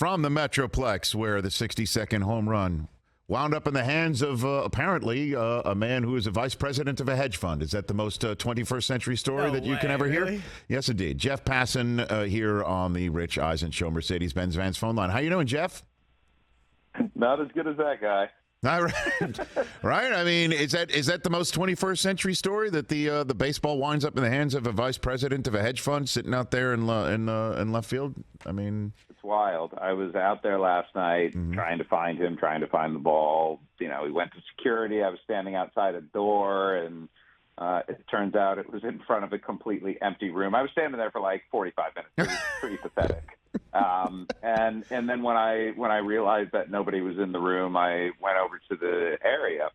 from the Metroplex, where the 60-second home run wound up in the hands of apparently a man who is a vice president of a hedge fund. Is that the most 21st century story that you can ever hear? Yes, indeed. Jeff Passan here on the Rich Eisen Show, Mercedes-Benz Vans phone line. How you doing, Jeff? Not as good as that guy. Right? I mean, is that the most 21st century story, that the baseball winds up in the hands of a vice president of a hedge fund sitting out there in left field? I mean, it's wild. I was out there last night trying to find him, trying to find the ball. You know, he went to security. I was standing outside a door, and it turns out it was in front of a completely empty room. I was standing there for like 45 minutes. It was pretty pathetic. And then when I realized that nobody was in the room, I went over to the area,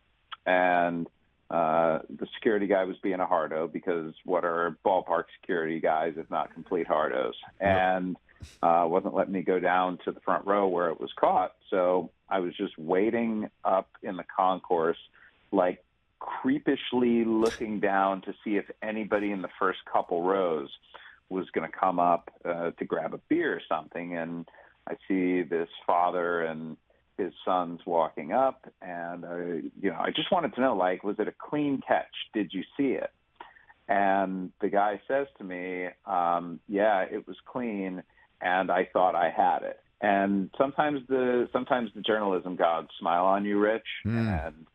and the security guy was being a hardo, because what are ballpark security guys if not complete hardos? And wasn't letting me go down to the front row where it was caught. So I was just waiting up in the concourse, like creepishly looking down to see if anybody in the first couple rows was going to come up to grab a beer or something. And I see this father and his sons walking up, and I just wanted to know, like, was it a clean catch? Did you see it? And the guy says to me, yeah, it was clean, and I thought I had it. And sometimes the journalism gods smile on you, Rich, and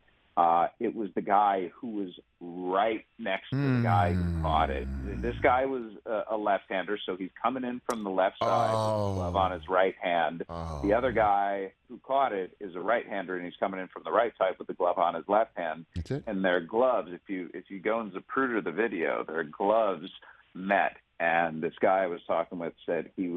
it was the guy who was right next to the guy who caught it. This guy was a left-hander, so he's coming in from the left side with the glove on his right hand. The other guy who caught it is a right-hander, and he's coming in from the right side with the glove on his left hand. That's it. And their gloves, if you go and zapruder the video, their gloves met. And this guy I was talking with said he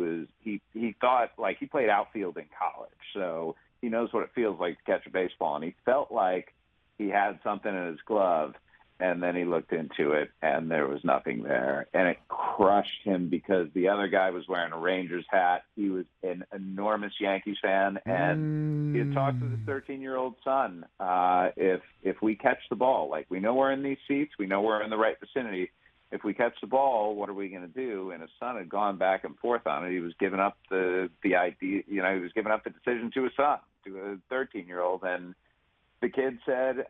thought, like, he played outfield in college, so he knows what it feels like to catch a baseball, and he felt like he had something in his glove, and then he looked into it, and there was nothing there. And it crushed him, because the other guy was wearing a Rangers hat. He was an enormous Yankees fan, and he had talked to his 13-year-old son. If we catch the ball, like, we know we're in these seats, we know we're in the right vicinity. If we catch the ball, what are we going to do? And his son had gone back and forth on it. He was giving up the idea, he was giving up the decision to his son, to a 13-year-old, and the kid said,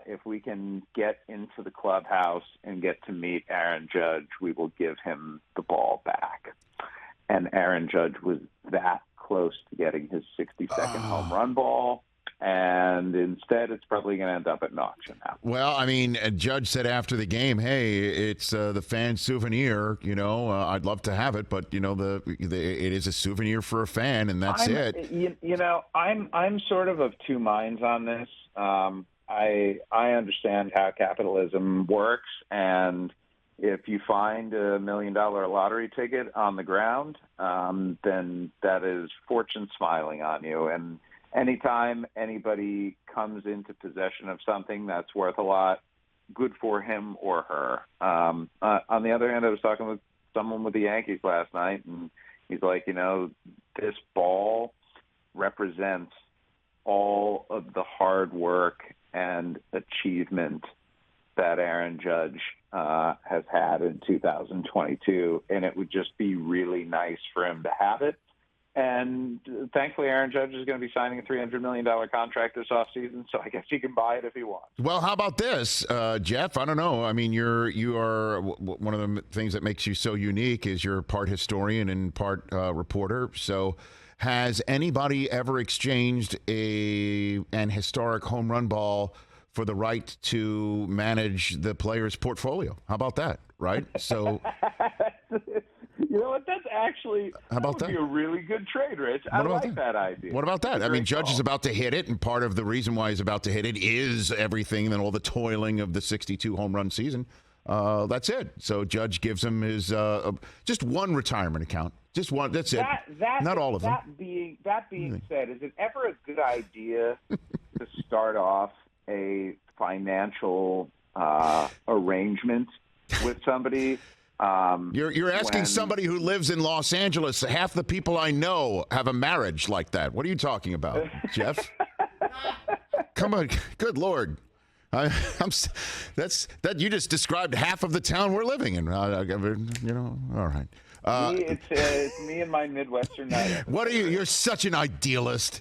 if we can get into the clubhouse and get to meet Aaron Judge, we will give him the ball back. And Aaron Judge was that close to getting his 60-second home run ball. And instead, it's probably going to end up at an auction now. Well, I mean, Judge said after the game, hey, it's the fan souvenir. I'd love to have it, but, it is a souvenir for a fan, and that's it. I'm sort of two minds on this. I understand how capitalism works, and if you find $1 million lottery ticket on the ground, then that is fortune smiling on you. And anytime anybody comes into possession of something that's worth a lot, good for him or her. On the other hand, I was talking with someone with the Yankees last night, and he's like, this ball represents all of the hard work and achievement that Aaron Judge has had in 2022, and it would just be really nice for him to have it. And thankfully, Aaron Judge is going to be signing a $300 million contract this offseason, so I guess he can buy it if he wants. Well, how about this, Jeff? I don't know. I mean, you are one of the things that makes you so unique is you're part historian and part reporter. So has anybody ever exchanged an historic home run ball for the right to manage the player's portfolio? How about that, right? So you know what? That's actually that? Be a really good trade, Rich. I like that idea. What about that? I mean, Judge is about to hit it, and part of the reason why he's about to hit it is everything and all the toiling of the 62 home run season. That's it. So Judge gives him his just one retirement account. Just one. That's it. Not all of them. That being said, is it ever a good idea to start off a financial arrangement with somebody? You're asking somebody who lives in Los Angeles. Half the people I know have a marriage like that. What are you talking about, Jeff? Come on, good Lord. You just described half of the town we're living in. All right. It's me and my Midwestern night. What are you? You're such an idealist.